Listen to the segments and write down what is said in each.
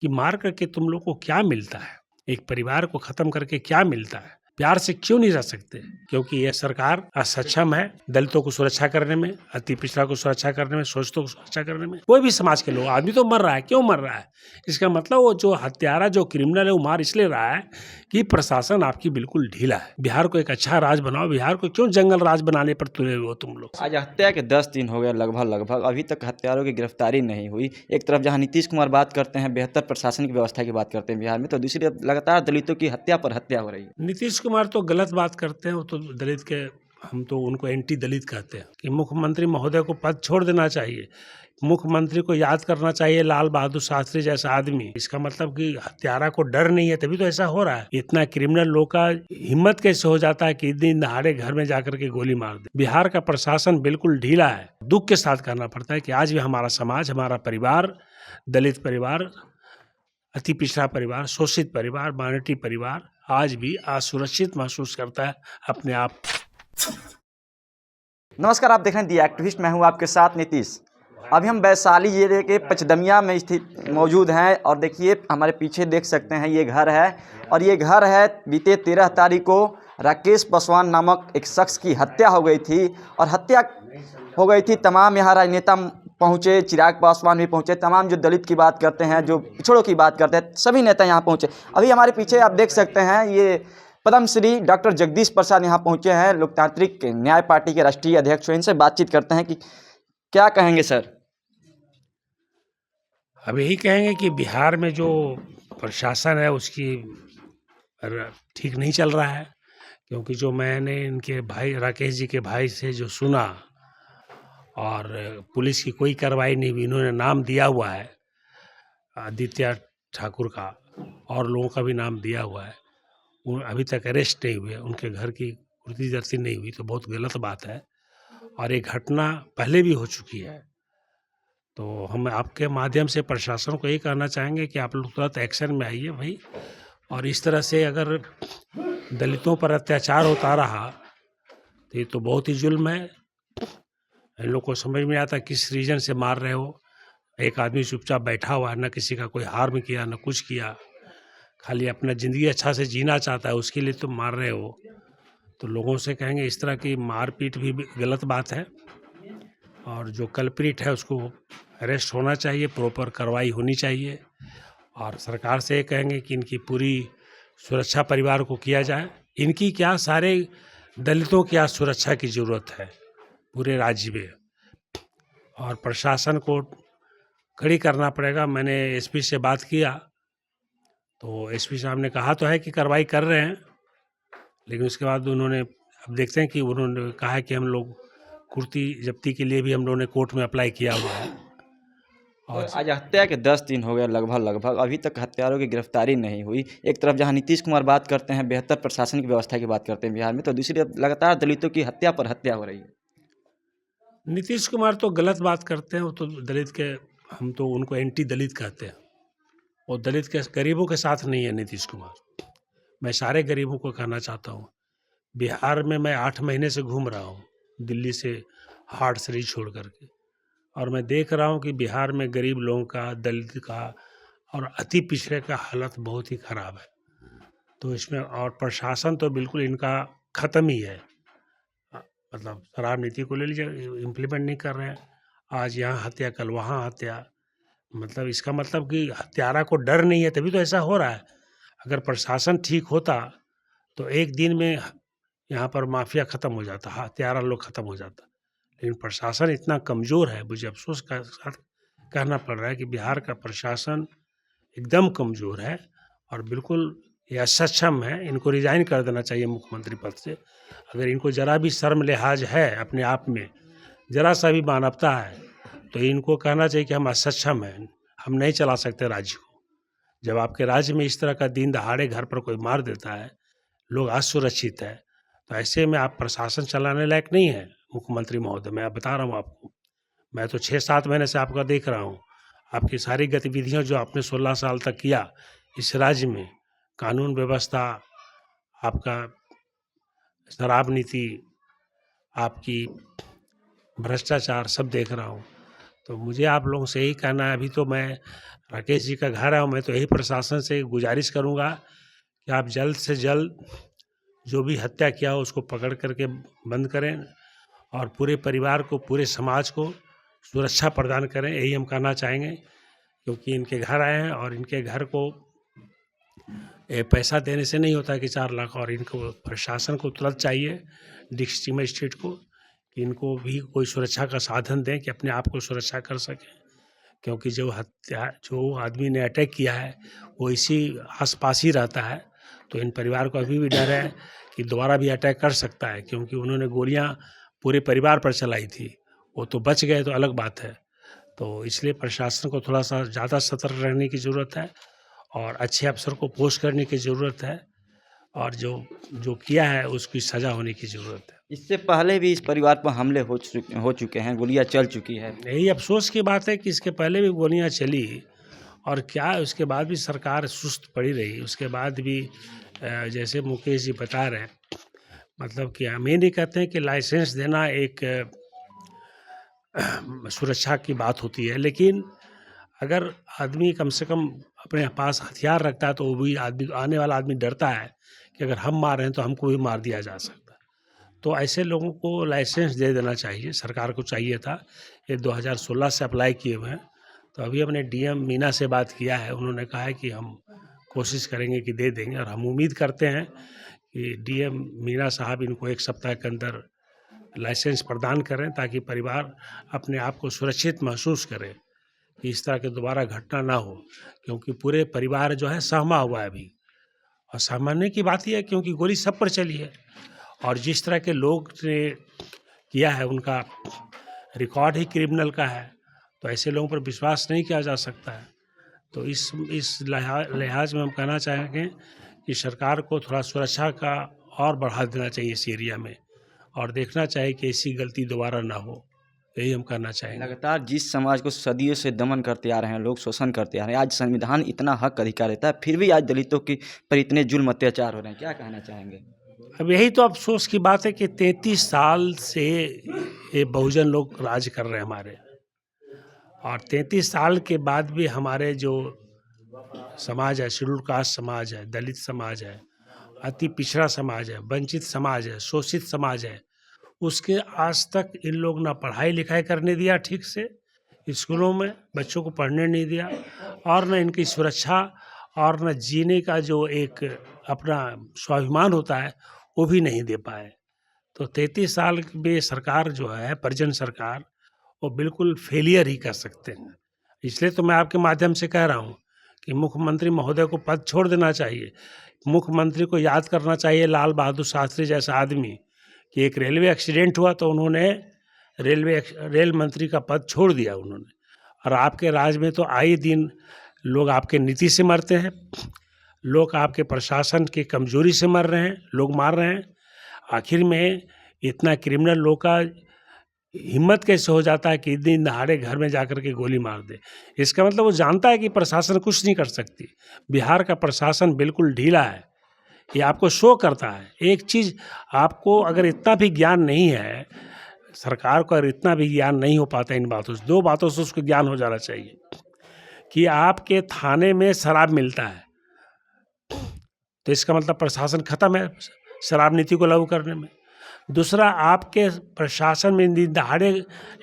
कि मार करके तुम लोग को क्या मिलता है, एक परिवार को खत्म करके क्या मिलता है, प्यार से क्यों नहीं रह सकते? क्योंकि यह सरकार असक्षम है दलितों को सुरक्षा करने में, अति पिछड़ा को सुरक्षा करने में, शोषितों को सुरक्षा करने में। कोई भी समाज के लोग, आदमी तो मर रहा है, क्यों मर रहा है? इसका मतलब वो जो हत्यारा, जो क्रिमिनल है, वो मार इसलिए रहा है कि प्रशासन आपकी बिल्कुल ढीला है। बिहार को एक अच्छा राज बनाओ, बिहार को क्यों जंगल राज बनाने पर तुले हो तुम लोग? आज हत्या के 10 दिन हो गए लगभग अभी तक हत्यारों की गिरफ्तारी नहीं हुई। एक तरफ जहां नीतीश कुमार बात करते हैं, बेहतर प्रशासनिक व्यवस्था की बात करते हैं बिहार में, तो दूसरी तरफ लगातार दलितों की हत्या पर हत्या हो रही है। नीतीश कुमार तो गलत बात करते हैं, वो तो दलित के, हम तो उनको एंटी दलित कहते हैं कि मुख्यमंत्री महोदय को पद छोड़ देना चाहिए। मुख्यमंत्री को याद करना चाहिए लाल बहादुर शास्त्री जैसा आदमी। इसका मतलब कि हत्यारा को डर नहीं है, तभी तो ऐसा हो रहा है। इतना क्रिमिनल लोग का हिम्मत कैसे हो जाता है कि दिन दहाड़े घर में जाकर के गोली मार दे? बिहार का प्रशासन बिल्कुल ढीला है। दुख के साथ कहना पड़ता है कि आज भी हमारा समाज, हमारा परिवार, दलित परिवार, अति पिछड़ा परिवार, शोषित परिवार, माइनॉरिटी परिवार आज भी असुरक्षित महसूस करता है अपने आप। नमस्कार, आप देख रहे हैं दी एक्टिविस्ट, मैं हूं आपके साथ नीतीश। अभी हम वैशाली जिले के पचदमिया में स्थित मौजूद हैं और देखिए हमारे पीछे देख सकते हैं ये घर है, और ये घर है बीते 13 तारीख को राकेश पासवान नामक एक शख्स की हत्या हो गई थी। और हत्या हो गई थी, तमाम यहाँ राजनेता पहुँचे, चिराग पासवान भी पहुँचे, तमाम जो दलित की बात करते हैं, जो पिछड़ों की बात करते हैं, सभी नेता यहाँ पहुँचे। अभी हमारे पीछे आप देख सकते हैं ये पद्मश्री डॉक्टर जगदीश प्रसाद यहाँ पहुँचे हैं, लोकतांत्रिक न्याय पार्टी के राष्ट्रीय अध्यक्ष। इनसे बातचीत करते हैं कि क्या कहेंगे सर। अब यही कहेंगे कि बिहार में जो प्रशासन है उसकी ठीक नहीं चल रहा है, क्योंकि जो मैंने इनके भाई राकेश जी के भाई से जो सुना, और पुलिस की कोई कार्रवाई नहीं हुई। इन्होंने नाम दिया हुआ है आदित्य ठाकुर का, और लोगों का भी नाम दिया हुआ है, वो अभी तक अरेस्ट नहीं हुए, उनके घर की कुर्ती जर्सी नहीं हुई, तो बहुत गलत बात है। और ये घटना पहले भी हो चुकी है। तो हम आपके माध्यम से प्रशासन को ये कहना चाहेंगे कि आप लोग तुरंत एक्शन में आइए भाई। और इस तरह से अगर दलितों पर अत्याचार होता रहा तो ये तो बहुत ही जुल्म है। इन लोग को समझ में आता किस रीजन से मार रहे हो। एक आदमी चुपचाप बैठा हुआ है, न किसी का कोई हार्म किया, न कुछ किया, खाली अपना ज़िंदगी अच्छा से जीना चाहता है, उसके लिए तुम मार रहे हो। तो लोगों से कहेंगे इस तरह की मारपीट भी गलत बात है, और जो कल्प्रिट है उसको अरेस्ट होना चाहिए, प्रॉपर कार्रवाई होनी चाहिए। और सरकार से कहेंगे कि इनकी पूरी सुरक्षा परिवार को किया जाए। इनकी क्या, सारे दलितों की आज सुरक्षा की ज़रूरत है पूरे राज्य में, और प्रशासन को कड़ी करना पड़ेगा। मैंने एसपी से बात किया तो एसपी साहब ने कहा तो है कि कार्रवाई कर रहे हैं, लेकिन उसके बाद उन्होंने, अब देखते हैं कि उन्होंने कहा है कि हम लोग कुर्ती जब्ती के लिए भी हम लोगों ने कोर्ट में अप्लाई किया हुआ है। और आज हत्या के 10 दिन हो गए लगभग अभी तक हत्यारों की गिरफ्तारी नहीं हुई। एक तरफ जहां नीतीश कुमार बात करते हैं, बेहतर प्रशासनिक व्यवस्था की बात करते हैं बिहार में, तो दूसरी तरफ लगातार दलितों की हत्या पर हत्या हो रही है। नीतीश कुमार तो गलत बात करते हैं, वो तो दलित के, हम तो उनको एंटी दलित कहते हैं। वो दलित के, गरीबों के साथ नहीं है नीतीश कुमार। मैं सारे गरीबों को कहना चाहता हूँ, बिहार में मैं 8 महीने से घूम रहा हूँ, दिल्ली से हार्ट सीरीज छोड़ करके, और मैं देख रहा हूँ कि बिहार में गरीब लोगों का, दलित का और अति पिछड़े का हालत बहुत ही खराब है। तो इसमें, और प्रशासन तो बिल्कुल इनका ख़त्म ही है। मतलब शराब नीति को ले लीजिए, इम्प्लीमेंट नहीं कर रहे हैं। आज यहाँ हत्या, कल वहाँ हत्या। मतलब इसका मतलब कि हत्यारा को डर नहीं है, तभी तो ऐसा हो रहा है। अगर प्रशासन ठीक होता तो एक दिन में यहाँ पर माफिया ख़त्म हो जाता, हत्यारा लोग ख़त्म हो जाता। लेकिन प्रशासन इतना कमज़ोर है, मुझे अफसोस का साथ कहना पड़ रहा है कि बिहार का प्रशासन एकदम कमज़ोर है और बिल्कुल ये असक्षम है। इनको रिजाइन कर देना चाहिए मुख्यमंत्री पद से। अगर इनको ज़रा भी शर्म लिहाज है अपने आप में, ज़रा सा भी मानवता है, तो इनको कहना चाहिए कि हम असक्षम हैं, हम नहीं चला सकते राज्य को। जब आपके राज्य में इस तरह का दिन दहाड़े घर पर कोई मार देता है, लोग असुरक्षित है, तो ऐसे में आप प्रशासन चलाने लायक नहीं है मुख्यमंत्री महोदय। मैं बता रहा हूँ आपको, मैं तो 6-7 महीने से आपका देख रहा हूँ। आपकी सारी गतिविधियाँ जो आपने 16 साल तक किया इस राज्य में, कानून व्यवस्था, आपका शराब नीति, आपकी भ्रष्टाचार, सब देख रहा हूँ। तो मुझे आप लोगों से यही कहना है, अभी तो मैं राकेश जी का घर है, मैं तो यही प्रशासन से गुजारिश करूँगा कि आप जल्द से जल्द जो भी हत्या किया हो उसको पकड़ करके बंद करें और पूरे परिवार को, पूरे समाज को सुरक्षा प्रदान करें, यही हम कहना चाहेंगे। क्योंकि इनके घर आए हैं और इनके घर को पैसा देने से नहीं होता है कि 4 लाख, और इनको प्रशासन को तुरंत चाहिए, डिस्ट्रिक्ट मजिस्ट्रेट को, कि इनको भी कोई सुरक्षा का साधन दें कि अपने आप को सुरक्षा कर सकें। क्योंकि जो आदमी ने अटैक किया है वो इसी आसपास ही रहता है, तो इन परिवार को अभी भी डर है कि दोबारा भी अटैक कर सकता है, क्योंकि उन्होंने गोलियां पूरे परिवार पर चलाई थी। वो तो बच गए तो अलग बात है। तो इसलिए प्रशासन को थोड़ा सा ज़्यादा सतर्क रहने की ज़रूरत है और अच्छे अफसर को पोस्ट करने की ज़रूरत है, और जो किया है उसकी सज़ा होने की ज़रूरत है। इससे पहले भी इस परिवार पर हमले हो चुके हैं, गोलियां चल चुकी है। यही अफसोस की बात है कि इसके पहले भी गोलियां चली और क्या उसके बाद भी सरकार सुस्त पड़ी रही। उसके बाद भी जैसे मुकेश जी बता रहे हैं, मतलब कि हम ये नहीं कहते हैं कि लाइसेंस देना एक सुरक्षा की बात होती है, लेकिन अगर आदमी कम से कम अपने पास हथियार रखता है तो वो भी आने वाला आदमी डरता है कि अगर हम मार रहे हैं तो हमको भी मार दिया जा सकता है। तो ऐसे लोगों को लाइसेंस दे देना चाहिए, सरकार को चाहिए था। ये 2016 से अप्लाई किए हुए हैं। तो अभी हमने डीएम मीना से बात किया है, उन्होंने कहा है कि हम कोशिश करेंगे कि दे देंगे, और हम उम्मीद करते हैं कि डीएम मीना साहब इनको 1 सप्ताह के अंदर लाइसेंस प्रदान करें, ताकि परिवार अपने आप को सुरक्षित महसूस करे कि इस तरह की दोबारा घटना ना हो। क्योंकि पूरे परिवार जो है सहमा हुआ है अभी, और सहमाने की बात ही है क्योंकि गोली सब पर चली है, और जिस तरह के लोग ने किया है उनका रिकॉर्ड ही क्रिमिनल का है, तो ऐसे लोगों पर विश्वास नहीं किया जा सकता है। तो इस लिहाज में हम कहना चाहेंगे कि सरकार को थोड़ा सुरक्षा का और बढ़ा देना चाहिए इस एरिया में, और देखना चाहिए कि ऐसी गलती दोबारा ना हो, यही हम करना चाहेंगे। लगातार जिस समाज को सदियों से दमन करते आ रहे हैं लोग, शोषण करते आ रहे हैं, आज संविधान इतना हक अधिकार देता है, फिर भी आज दलितों की पर इतने जुल्म अत्याचार हो रहे हैं, क्या कहना चाहेंगे? अब यही तो अफसोस की बात है कि 33 साल से ये बहुजन लोग राज कर रहे हैं हमारे, और 33 साल के बाद भी हमारे जो समाज है, शेड्यूल कास्ट समाज है, दलित समाज है, अति पिछड़ा समाज है, वंचित समाज है, शोषित समाज है, उसके आज तक इन लोग ना पढ़ाई लिखाई करने दिया ठीक से, स्कूलों में बच्चों को पढ़ने नहीं दिया, और न इनकी सुरक्षा और न जीने का जो एक अपना स्वाभिमान होता है वो भी नहीं दे पाए। तो 33 साल में सरकार जो है, परिजन सरकार, वो बिल्कुल फेलियर ही कर सकते हैं। इसलिए तो मैं आपके माध्यम से कह रहा हूँ कि मुख्यमंत्री महोदय को पद छोड़ देना चाहिए। मुख्यमंत्री को याद करना चाहिए लाल बहादुर शास्त्री जैसा आदमी, कि एक रेलवे एक्सीडेंट हुआ तो उन्होंने रेल मंत्री का पद छोड़ दिया उन्होंने। और आपके राज में तो आए दिन लोग आपके नीति से मरते हैं, लोग आपके प्रशासन की कमजोरी से मर रहे हैं, लोग मार रहे हैं। आखिर में इतना क्रिमिनल लोग का हिम्मत कैसे हो जाता है कि दिन दहाड़े घर में जाकर के गोली मार दे? इसका मतलब वो जानता है कि प्रशासन कुछ नहीं कर सकती। बिहार का प्रशासन बिल्कुल ढीला है, ये आपको शो करता है। एक चीज़ आपको अगर इतना भी ज्ञान नहीं है, सरकार को अगर इतना भी ज्ञान नहीं हो पाता इन बातों से, 2 बातों से उसको ज्ञान हो जाना चाहिए कि आपके थाने में शराब मिलता है, तो इसका मतलब प्रशासन खत्म है शराब नीति को लागू करने में। दूसरा, आपके प्रशासन में दिन दहाड़े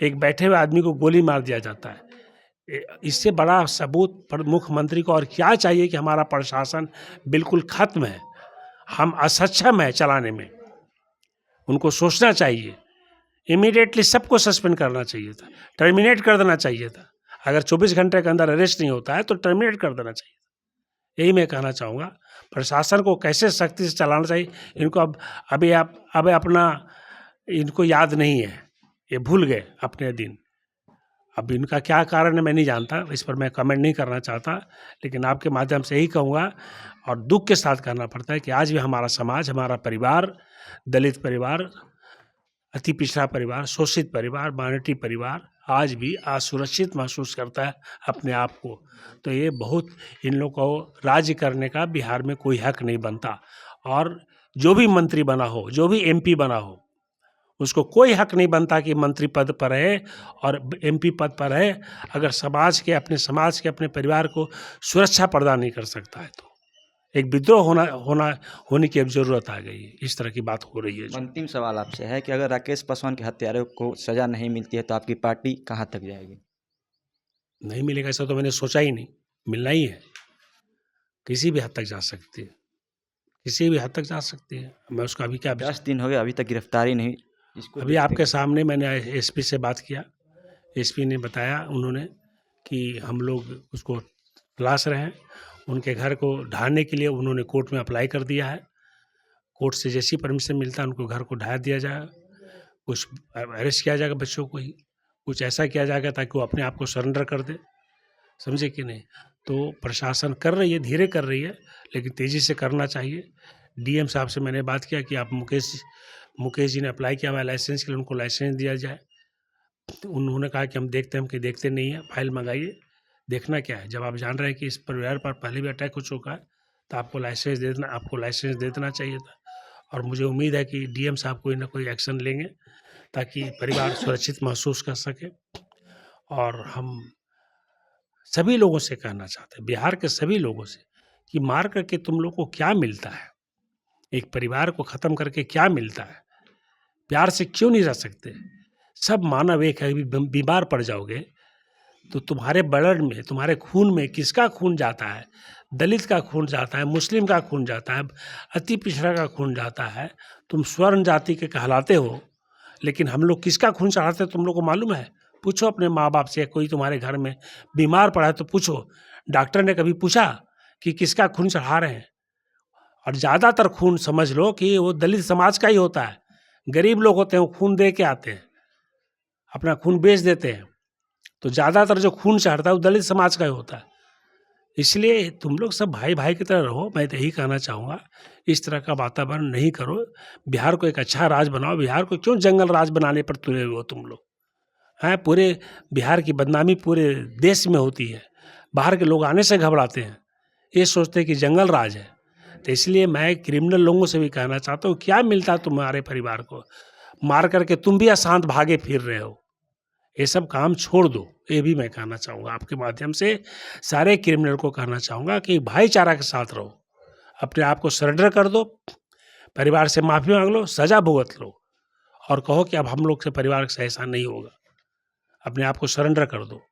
एक बैठे हुए आदमी को गोली मार दिया जाता है। इससे बड़ा सबूत मुख्यमंत्री को और क्या चाहिए कि हमारा प्रशासन बिल्कुल खत्म है, हम असक्षम है चलाने में। उनको सोचना चाहिए, इमीडिएटली सबको सस्पेंड करना चाहिए था, टर्मिनेट कर देना चाहिए था। अगर 24 घंटे के अंदर अरेस्ट नहीं होता है तो टर्मिनेट कर देना चाहिए। यही मैं कहना चाहूँगा। प्रशासन को कैसे सख्ती से चलाना चाहिए, इनको अभी अपना इनको याद नहीं है, ये भूल गए अपने दिन। अब इनका क्या कारण है मैं नहीं जानता, इस पर मैं कमेंट नहीं करना चाहता, लेकिन आपके माध्यम से यही कहूँगा और दुख के साथ कहना पड़ता है कि आज भी हमारा समाज, हमारा परिवार, दलित परिवार, अति पिछड़ा परिवार, शोषित परिवार, माइनॉरिटी परिवार आज भी असुरक्षित महसूस करता है अपने आप को। तो ये बहुत, इन लोगों को राज्य करने का बिहार में कोई हक नहीं बनता। और जो भी मंत्री बना हो, जो भी एमपी बना हो, उसको कोई हक नहीं बनता कि मंत्री पद पर है और एमपी पद पर है, अगर समाज के अपने परिवार को सुरक्षा प्रदान नहीं कर सकता है तो एक विद्रोह होने की अब जरूरत आ गई है। इस तरह की बात हो रही है। अंतिम सवाल आपसे है कि अगर राकेश पासवान के हत्यारों को सजा नहीं मिलती है तो आपकी पार्टी कहाँ तक जाएगी? नहीं मिलेगा ऐसा तो मैंने सोचा ही नहीं, मिलना ही है। किसी भी हद तक जा सकती है, किसी भी हद तक जा सकती है। मैं उसका अभी क्या 10 दिन हो गए अभी तक गिरफ्तारी नहीं, इसको अभी आपके सामने मैंने एसपी से बात किया, एसपी ने बताया उन्होंने कि हम लोग उसको तलाश रहे हैं। उनके घर को ढाने के लिए उन्होंने कोर्ट में अप्लाई कर दिया है। कोर्ट से जैसी परमिशन मिलता है उनको घर को ढा दिया जाएगा, कुछ अरेस्ट किया जाएगा बच्चों को ही, कुछ ऐसा किया जाएगा ताकि वो अपने आप को सरेंडर कर दे, समझे कि नहीं। तो प्रशासन कर रही है, धीरे कर रही है, लेकिन तेज़ी से करना चाहिए। डीएम साहब से मैंने बात किया कि आप मुकेश जी ने अप्लाई किया हुआ लाइसेंस के लिए, उनको लाइसेंस दिया जाए। तो उन्होंने कहा कि हम देखते हैं, हम कि देखते नहीं है, फाइल मंगाइए, देखना क्या है। जब आप जान रहे हैं कि इस परिवार पर पहले भी अटैक हो चुका है तो आपको लाइसेंस दे देना चाहिए था। और मुझे उम्मीद है कि डीएम साहब कोई ना कोई एक्शन लेंगे ताकि परिवार सुरक्षित महसूस कर सके। और हम सभी लोगों से कहना चाहते हैं, बिहार के सभी लोगों से, कि मार करके तुम लोग को क्या मिलता है, एक परिवार को ख़त्म करके क्या मिलता है, प्यार से क्यों नहीं रह सकते। सब मानव एक है, बीमार पड़ जाओगे तो तुम्हारे ब्लड में, तुम्हारे खून में किसका खून जाता है, दलित का खून जाता है, मुस्लिम का खून जाता है, अति पिछड़ा का खून जाता है। तुम स्वर्ण जाति के कहलाते हो, लेकिन हम लोग किसका खून चढ़ाते हैं तुम लोग को मालूम है? पूछो अपने माँ बाप से, कोई तुम्हारे घर में बीमार पड़ा है तो पूछो, डॉक्टर ने कभी पूछा कि किसका खून चढ़ा रहे हैं? और ज़्यादातर खून समझ लो कि वो दलित समाज का ही होता है। गरीब लोग होते हैं वो खून दे के आते हैं, अपना खून बेच देते हैं, तो ज़्यादातर जो खून चढ़ता है वो दलित समाज का ही होता है। इसलिए तुम लोग सब भाई भाई की तरह रहो। मैं तो यही कहना चाहूँगा, इस तरह का वातावरण नहीं करो, बिहार को एक अच्छा राज्य बनाओ। बिहार को क्यों जंगल राज बनाने पर तुले हुए हो तुम लोग हैं? पूरे बिहार की बदनामी पूरे देश में होती है, बाहर के लोग आने से घबराते हैं, ये सोचते हैं कि जंगल राज है। तो इसलिए मैं क्रिमिनल लोगों से भी कहना चाहता हूँ, क्या मिलता है तुम्हारे परिवार को, मार करके तुम भी अशांत भागे फिर रहे हो, ये सब काम छोड़ दो। ये भी मैं कहना चाहूँगा, आपके माध्यम से सारे क्रिमिनल को कहना चाहूँगा कि भाईचारा के साथ रहो, अपने आप को सरेंडर कर दो, परिवार से माफ़ी मांग लो, सज़ा भुगत लो और कहो कि अब हम लोग से परिवार से ऐसा नहीं होगा, अपने आप को सरेंडर कर दो।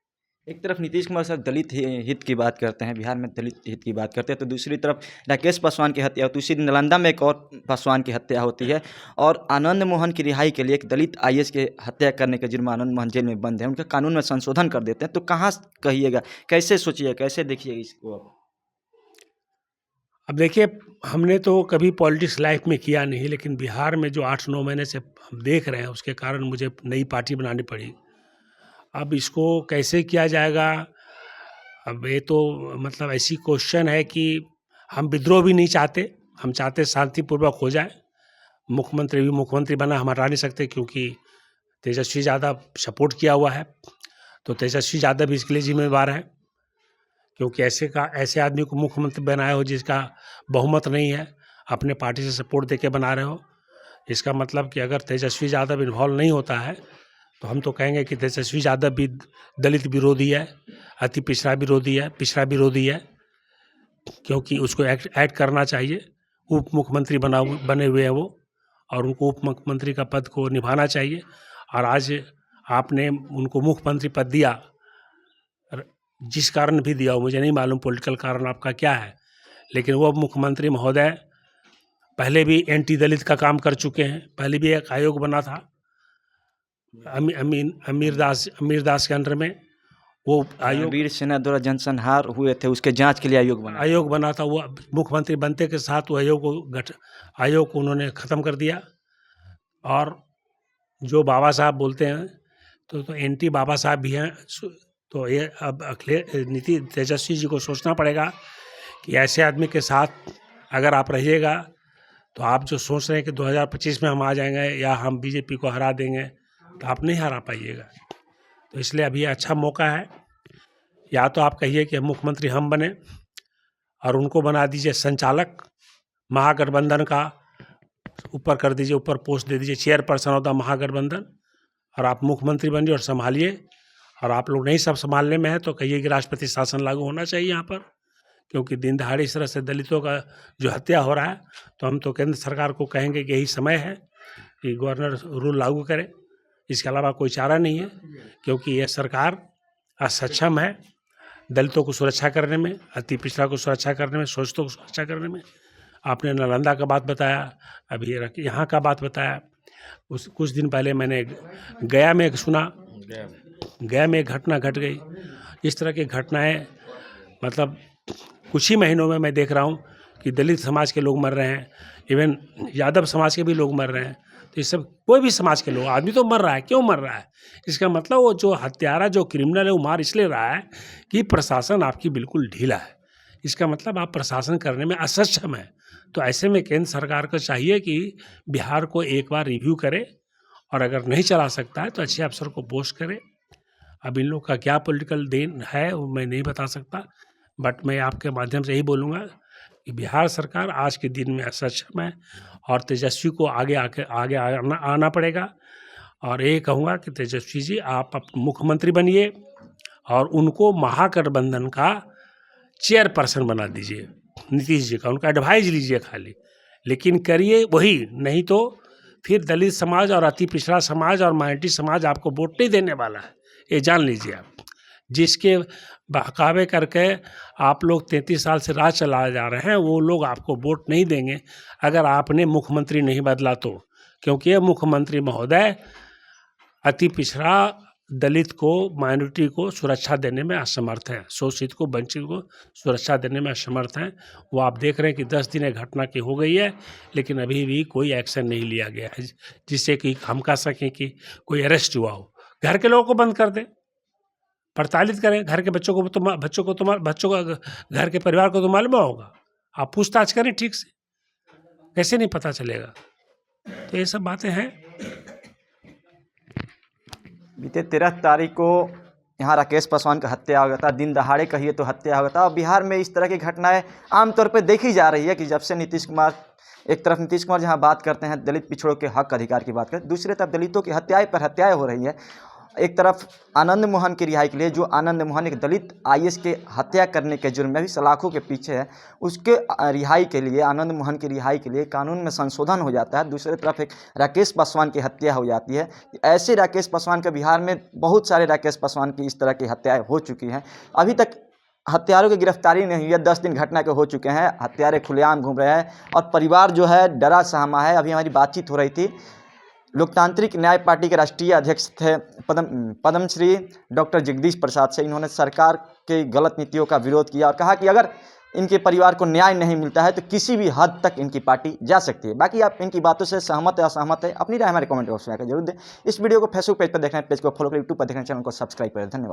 एक तरफ नीतीश कुमार साहब दलित हित की बात करते हैं, बिहार में दलित हित की बात करते हैं, तो दूसरी तरफ राकेश पासवान की हत्या होती है। उसी दिन नालंदा में एक और पासवान की हत्या होती है और आनंद मोहन की रिहाई के लिए एक दलित आईएएस के हत्या करने के जुर्म आनंद मोहन जेल में बंद है, उनके कानून में संशोधन कर देते हैं। तो कहाँ कहिएगा, कैसे सोचिए, कैसे देखिए इसको? अब देखिए, हमने तो कभी पॉलिटिक्स लाइफ में किया नहीं, लेकिन बिहार में जो 8-9 महीने से हम देख रहे हैं उसके कारण मुझे नई पार्टी बनानी पड़ी। अब इसको कैसे किया जाएगा, अब ये तो मतलब ऐसी क्वेश्चन है कि हम विद्रोह भी नहीं चाहते, हम चाहते शांतिपूर्वक हो जाए। मुख्यमंत्री भी मुख्यमंत्री बना हम हटा नहीं सकते, क्योंकि तेजस्वी यादव सपोर्ट किया हुआ है, तो तेजस्वी यादव भी इसके लिए जिम्मेवार है, क्योंकि ऐसे आदमी को मुख्यमंत्री बनाया हो जिसका बहुमत नहीं है, अपने पार्टी से सपोर्ट देके बना रहे हो। इसका मतलब कि अगर तेजस्वी यादव इन्वॉल्व नहीं होता है तो हम तो कहेंगे कि तेजस्वी यादव भी दलित विरोधी है, अति पिछड़ा विरोधी है, पिछड़ा विरोधी है, क्योंकि उसको ऐड करना चाहिए। उप मुख्यमंत्री बने हुए हैं वो, और उनको उप मुख्यमंत्री का पद को निभाना चाहिए। और आज आपने उनको मुख्यमंत्री पद दिया, जिस कारण भी दिया हो मुझे नहीं मालूम, पॉलिटिकल कारण आपका क्या है, लेकिन वो मुख्यमंत्री महोदय पहले भी एंटी दलित का काम कर चुके हैं। पहले भी एक आयोग बना था अमीर दास के अंडर में, वो आयोग वीर सेना द्वारा जनसंहार हुए थे, उसके जांच के लिए आयोग बना था। वो मुख्यमंत्री बनते के साथ वो आयोग को उन्होंने ख़त्म कर दिया। और जो बाबा साहब बोलते हैं तो एंटी बाबा साहब भी हैं। तो ये अब तेजस्वी जी को सोचना पड़ेगा कि ऐसे आदमी के साथ अगर आप रहिएगा तो आप जो सोच रहे हैं कि 2025 में हम आ जाएंगे या हम बीजेपी को हरा देंगे, तो आप नहीं हरा पाइएगा। तो इसलिए अभी अच्छा मौका है, या तो आप कहिए कि मुख्यमंत्री हम बने और उनको बना दीजिए संचालक महागठबंधन का ऊपर कर दीजिए, ऊपर पोस्ट दे दीजिए, चेयरपर्सन ऑफ द महागठबंधन, और आप मुख्यमंत्री बनिए और संभालिए। और आप लोग नहीं सब संभालने में है तो कहिए कि राष्ट्रपति शासन लागू होना चाहिए यहाँ पर, क्योंकि दिन दहाड़े इस तरह से दलितों का जो हत्या हो रहा है, तो हम तो केंद्र सरकार को कहेंगे कि यही समय है कि गवर्नर रूल लागू करे। इसके अलावा कोई चारा नहीं है, क्योंकि यह सरकार असक्षम है दलितों को सुरक्षा करने में, अति पिछड़ा को सुरक्षा करने में, शोषितों को सुरक्षा करने में। आपने नालंदा का बात बताया, अभी यहाँ का बात बताया। कुछ दिन पहले मैंने गया में सुना, गया में एक घटना घट गई। इस तरह की घटनाएं मतलब कुछ ही महीनों में मैं देख रहा हूँ कि दलित समाज के लोग मर रहे हैं, इवन यादव समाज के भी लोग मर रहे हैं। तो ये सब कोई भी समाज के लोग, आदमी तो मर रहा है, क्यों मर रहा है? इसका मतलब वो जो हत्यारा, जो क्रिमिनल है, वो मार इसलिए रहा है कि प्रशासन आपकी बिल्कुल ढीला है। इसका मतलब आप प्रशासन करने में असक्षम है। तो ऐसे में केंद्र सरकार को चाहिए कि बिहार को एक बार रिव्यू करे, और अगर नहीं चला सकता है तो अच्छे अफसर को पोस्ट करे। अब इन लोग का क्या पॉलिटिकल देन है वो मैं नहीं बता सकता, बट मैं आपके माध्यम से यही बोलूँगा कि बिहार सरकार आज के दिन में असक्षम है, और तेजस्वी को आगे आना पड़ेगा। और ये कहूँगा कि तेजस्वी जी आप मुख्यमंत्री बनिए और उनको महागठबंधन का चेयरपर्सन बना दीजिए, नीतीश जी का, उनका एडवाइज लीजिए खाली, लेकिन करिए वही, नहीं तो फिर दलित समाज और अति पिछड़ा समाज और माइनॉरिटी समाज आपको वोट नहीं देने वाला है, ये जान लीजिए आप। जिसके बहकावे करके आप लोग 33 साल से राज चला जा रहे हैं, वो लोग आपको वोट नहीं देंगे अगर आपने मुख्यमंत्री नहीं बदला तो, क्योंकि ये मुख्यमंत्री महोदय अति पिछड़ा, दलित को, माइनॉरिटी को सुरक्षा देने में असमर्थ है, शोषित को, वंचित को सुरक्षा देने में असमर्थ हैं। वो आप देख रहे हैं कि 10 दिन घटना की हो गई है, लेकिन अभी भी कोई एक्शन नहीं लिया गया है जिससे कि हम कह सकें कि कोई अरेस्ट हुआ हो। घर के लोगों को बंद कर दें, प्रताड़ित करें, घर के बच्चों को घर के परिवार को तो मालूम होगा, आप पूछताछ करें ठीक से, कैसे नहीं पता चलेगा? तो ये सब बातें हैं। बीते 13 तारीख को यहाँ राकेश पासवान का हत्या हो गया था, दिन दहाड़े कहिए तो हत्या हो गया था। और बिहार में इस तरह की घटनाएं आमतौर पर देखी जा रही है कि जब से नीतीश कुमार, एक तरफ नीतीश कुमार जहाँ बात करते हैं दलित पिछड़ों के हक अधिकार की बात करते हैं, दूसरी तरफ दलितों की हत्याएं पर हत्याएं हो रही है। एक तरफ आनंद मोहन की रिहाई के लिए, जो आनंद मोहन एक दलित IAS के हत्या करने के जुर्म में भी सलाखों के पीछे है, उसके रिहाई के लिए, आनंद मोहन की रिहाई के लिए कानून में संशोधन हो जाता है। दूसरी तरफ एक राकेश पासवान की हत्या हो जाती है। ऐसे राकेश पासवान के बिहार में बहुत सारे राकेश पासवान की इस तरह की हत्याएं हो चुकी हैं। अभी तक हत्यारों की गिरफ्तारी नहीं हुई है, 10 दिन घटना के हो चुके हैं, हत्यारे खुलेआम घूम रहे हैं और परिवार जो है डरा सहमा है। अभी हमारी बातचीत हो रही थी, लोकतांत्रिक न्याय पार्टी के राष्ट्रीय अध्यक्ष थे पद्मश्री डॉक्टर जगदीश प्रसाद से। इन्होंने सरकार के गलत नीतियों का विरोध किया और कहा कि अगर इनके परिवार को न्याय नहीं मिलता है तो किसी भी हद तक इनकी पार्टी जा सकती है। बाकी आप इनकी बातों से सहमत है असहमत है, अपनी राय हमारे कमेंट बॉक्स में आकर जरूर दें। इस वीडियो को फेसबुक पेज पर देखना है, पेज को फॉलो करें, यूट्यूब पर देखना, चैनल को सब्सक्राइब करें। धन्यवाद।